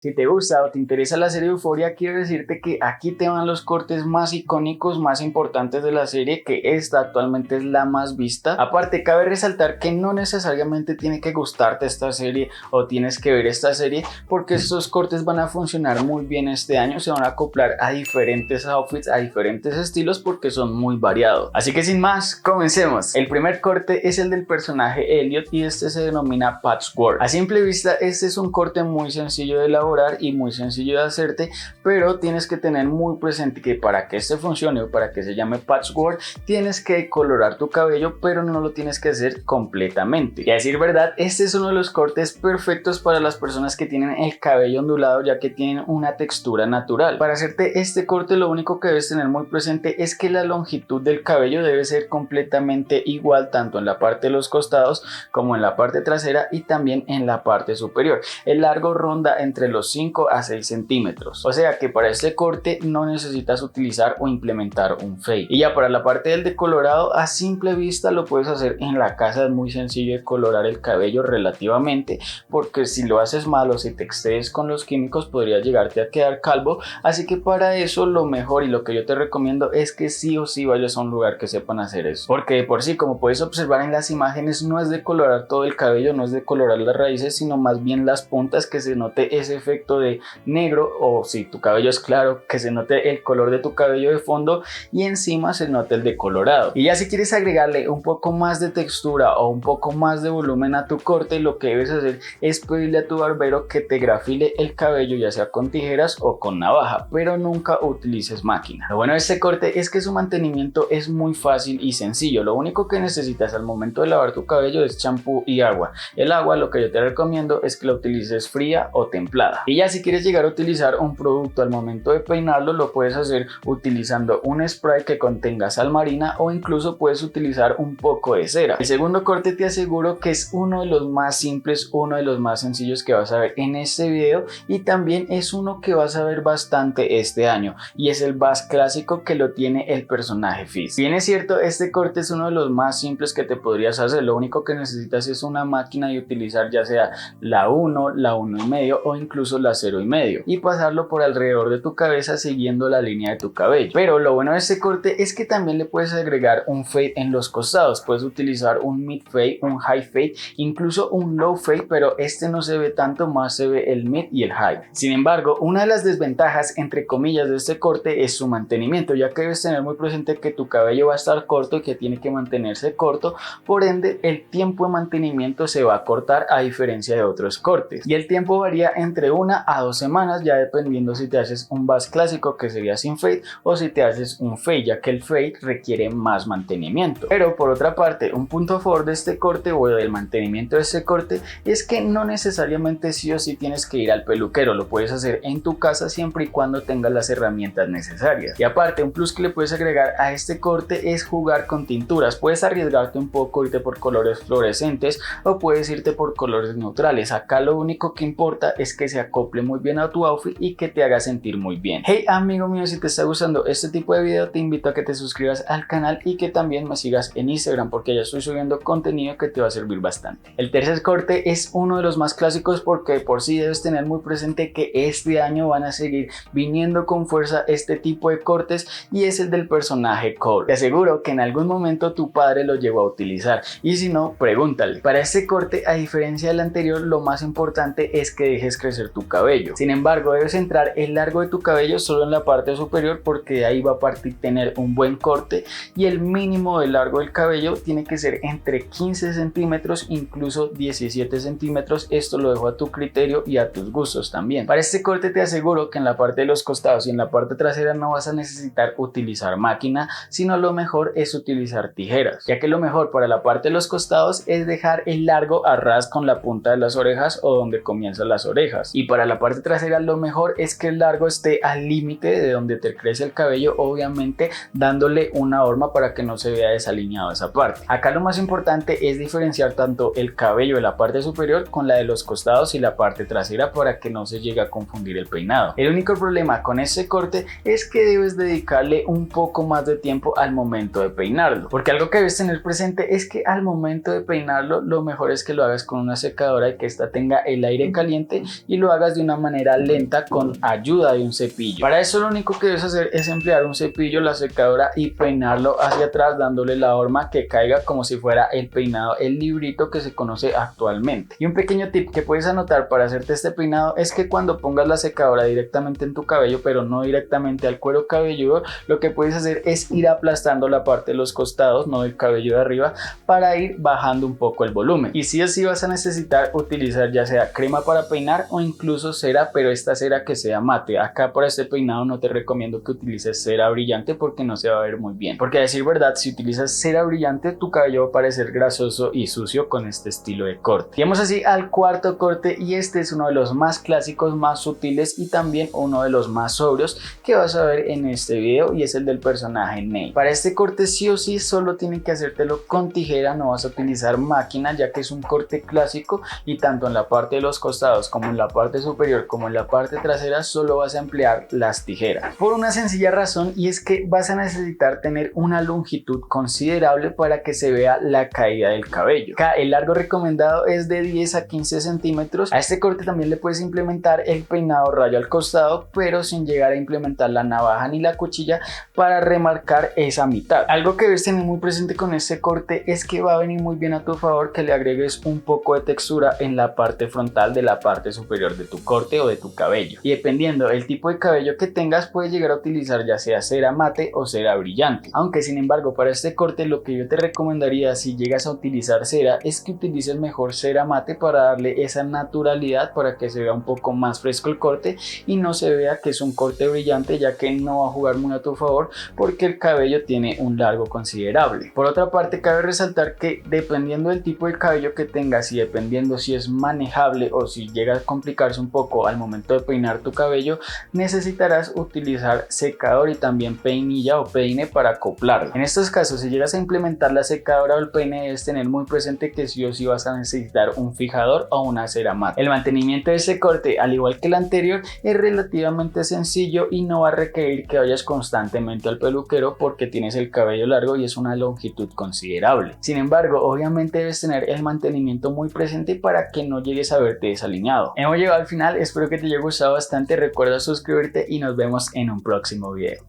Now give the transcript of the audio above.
Si te gusta o te interesa la serie Euphoria, quiero decirte que aquí te van los cortes más icónicos, más importantes de la serie, que esta actualmente es la más vista. Aparte, cabe resaltar que no necesariamente tiene que gustarte esta serie o tienes que ver esta serie, porque estos cortes van a funcionar muy bien este año, se van a acoplar a diferentes outfits, a diferentes estilos, porque son muy variados. Así que sin más, comencemos. El primer corte es el del personaje Elliot y este se denomina Patchwork. A simple vista, este es un corte muy sencillo de elaborar y muy sencillo de hacerte, pero tienes que tener muy presente que para que este funcione o para que se llame patchwork tienes que colorar tu cabello, pero no lo tienes que hacer completamente. Y a decir verdad, este es uno de los cortes perfectos para las personas que tienen el cabello ondulado, ya que tienen una textura natural. Para hacerte este corte, lo único que debes tener muy presente es que la longitud del cabello debe ser completamente igual, tanto en la parte de los costados como en la parte trasera y también en la parte superior. El largo ronda entre los 5 a 6 centímetros, o sea que para este corte no necesitas utilizar o implementar un fade. Y ya para la parte del decolorado, a simple vista lo puedes hacer en la casa, es muy sencillo de colorar el cabello relativamente, porque si lo haces mal o si te excedes con los químicos podría llegarte a quedar calvo, así que para eso lo mejor y lo que yo te recomiendo es que sí o sí vayas a un lugar que sepan hacer eso, porque de por sí, como puedes observar en las imágenes, no es decolorar todo el cabello, no es decolorar las raíces, sino más bien las puntas, que se note ese efecto de negro, o si tu cabello es claro, que se note el color de tu cabello de fondo y encima se note el decolorado. Y ya si quieres agregarle un poco más de textura o un poco más de volumen a tu corte, lo que debes hacer es pedirle a tu barbero que te grafile el cabello, ya sea con tijeras o con navaja, pero nunca utilices máquina. Lo bueno de este corte es que su mantenimiento es muy fácil y sencillo. Lo único que necesitas al momento de lavar tu cabello es champú y agua. El agua, lo que yo te recomiendo es que la utilices fría o templada. Y ya si quieres llegar a utilizar un producto al momento de peinarlo, lo puedes hacer utilizando un spray que contenga sal marina o incluso puedes utilizar un poco de cera. El segundo corte te aseguro que es uno de los más simples, uno de los más sencillos que vas a ver en este video, y también es uno que vas a ver bastante este año, y es el buzz clásico que lo tiene el personaje Fizz. Bien es cierto, este corte es uno de los más simples que te podrías hacer, lo único que necesitas es una máquina y utilizar ya sea la 1, la 1,5 o incluso la 0,5 y pasarlo por alrededor de tu cabeza siguiendo la línea de tu cabello. Pero lo bueno de este corte es que también le puedes agregar un fade en los costados, puedes utilizar un mid fade, un high fade, incluso un low fade, pero este no se ve tanto, más se ve el mid y el high. Sin embargo, una de las desventajas entre comillas de este corte es su mantenimiento, ya que debes tener muy presente que tu cabello va a estar corto y que tiene que mantenerse corto, por ende el tiempo de mantenimiento se va a cortar a diferencia de otros cortes, y el tiempo varía entre 1 a 2 semanas, ya dependiendo si te haces un buzz clásico, que sería sin fade, o si te haces un fade, ya que el fade requiere más mantenimiento. Pero por otra parte, un punto a favor de este corte o del mantenimiento de este corte es que no necesariamente sí o sí tienes que ir al peluquero, lo puedes hacer en tu casa siempre y cuando tengas las herramientas necesarias. Y aparte, un plus que le puedes agregar a este corte es jugar con tinturas. Puedes arriesgarte un poco, irte por colores fluorescentes o puedes irte por colores neutrales. Acá lo único que importa es que se acople muy bien a tu outfit y que te haga sentir muy bien. Hey amigo mío, si te está gustando este tipo de video, te invito a que te suscribas al canal y que también me sigas en Instagram, porque ya estoy subiendo contenido que te va a servir bastante. El tercer corte es uno de los más clásicos, porque por sí debes tener muy presente que este año van a seguir viniendo con fuerza este tipo de cortes, y es el del personaje Cole. Te aseguro que en algún momento tu padre lo llegó a utilizar, y si no, pregúntale. Para este corte, a diferencia del anterior, lo más importante es que dejes crecer tu cabello. Sin embargo, debes centrar el largo de tu cabello solo en la parte superior, porque de ahí va a partir tener un buen corte, y el mínimo de largo del cabello tiene que ser entre 15 centímetros, incluso 17 centímetros. Esto lo dejo a tu criterio y a tus gustos también. Para este corte te aseguro que en la parte de los costados y en la parte trasera no vas a necesitar utilizar máquina, sino lo mejor es utilizar tijeras, ya que lo mejor para la parte de los costados es dejar el largo a ras con la punta de las orejas o donde comienzan las orejas, y para la parte trasera lo mejor es que el largo esté al límite de donde te crece el cabello, obviamente dándole una horma para que no se vea desalineado esa parte. Acá lo más importante es diferenciar tanto el cabello de la parte superior con la de los costados y la parte trasera para que no se llegue a confundir el peinado. El único problema con este corte es que debes dedicarle un poco más de tiempo al momento de peinarlo, porque algo que debes tener presente es que al momento de peinarlo lo mejor es que lo hagas con una secadora y que esta tenga el aire caliente y lo lo hagas de una manera lenta con ayuda de un cepillo. Para eso lo único que debes hacer es emplear un cepillo, la secadora y peinarlo hacia atrás, dándole la forma que caiga como si fuera el peinado, el librito que se conoce actualmente. Y un pequeño tip que puedes anotar para hacerte este peinado es que cuando pongas la secadora directamente en tu cabello, pero no directamente al cuero cabelludo, lo que puedes hacer es ir aplastando la parte de los costados, no del cabello de arriba, para ir bajando un poco el volumen. Y sí o sí vas a necesitar utilizar ya sea crema para peinar o incluso cera, pero esta cera que sea mate. Acá para este peinado no te recomiendo que utilices cera brillante porque no se va a ver muy bien, porque a decir verdad, si utilizas cera brillante tu cabello va a parecer grasoso y sucio con este estilo de corte. Llegamos así al cuarto corte y este es uno de los más clásicos, más sutiles y también uno de los más sobrios que vas a ver en este video, y es el del personaje Nate. Para este corte sí o sí solo tienen que hacértelo con tijera, no vas a utilizar máquina ya que es un corte clásico y tanto en la parte de los costados como en la parte superior como en la parte trasera solo vas a emplear las tijeras, por una sencilla razón, y es que vas a necesitar tener una longitud considerable para que se vea la caída del cabello. Acá el largo recomendado es de 10 a 15 centímetros. A este corte también le puedes implementar el peinado rayo al costado, pero sin llegar a implementar la navaja ni la cuchilla para remarcar esa mitad. Algo que debes tener muy presente con este corte es que va a venir muy bien a tu favor que le agregues un poco de textura en la parte frontal de la parte superior de tu corte o de tu cabello, y dependiendo del tipo de cabello que tengas puedes llegar a utilizar ya sea cera mate o cera brillante, aunque sin embargo para este corte lo que yo te recomendaría si llegas a utilizar cera es que utilices mejor cera mate para darle esa naturalidad, para que se vea un poco más fresco el corte y no se vea que es un corte brillante, ya que no va a jugar muy a tu favor porque el cabello tiene un largo considerable. Por otra parte, cabe resaltar que dependiendo del tipo de cabello que tengas y dependiendo si es manejable o si llega a complicarse un poco al momento de peinar tu cabello, necesitarás utilizar secador y también peinilla o peine para acoplarlo. En estos casos, si llegas a implementar la secadora o el peine, debes tener muy presente que sí o sí vas a necesitar un fijador o una cera mate. El mantenimiento de este corte, al igual que el anterior, es relativamente sencillo y no va a requerir que vayas constantemente al peluquero porque tienes el cabello largo y es una longitud considerable. Sin embargo, obviamente debes tener el mantenimiento muy presente para que no llegues a verte desaliñado. Hemos llegado al final, espero que te haya gustado bastante, recuerda suscribirte y nos vemos en un próximo video.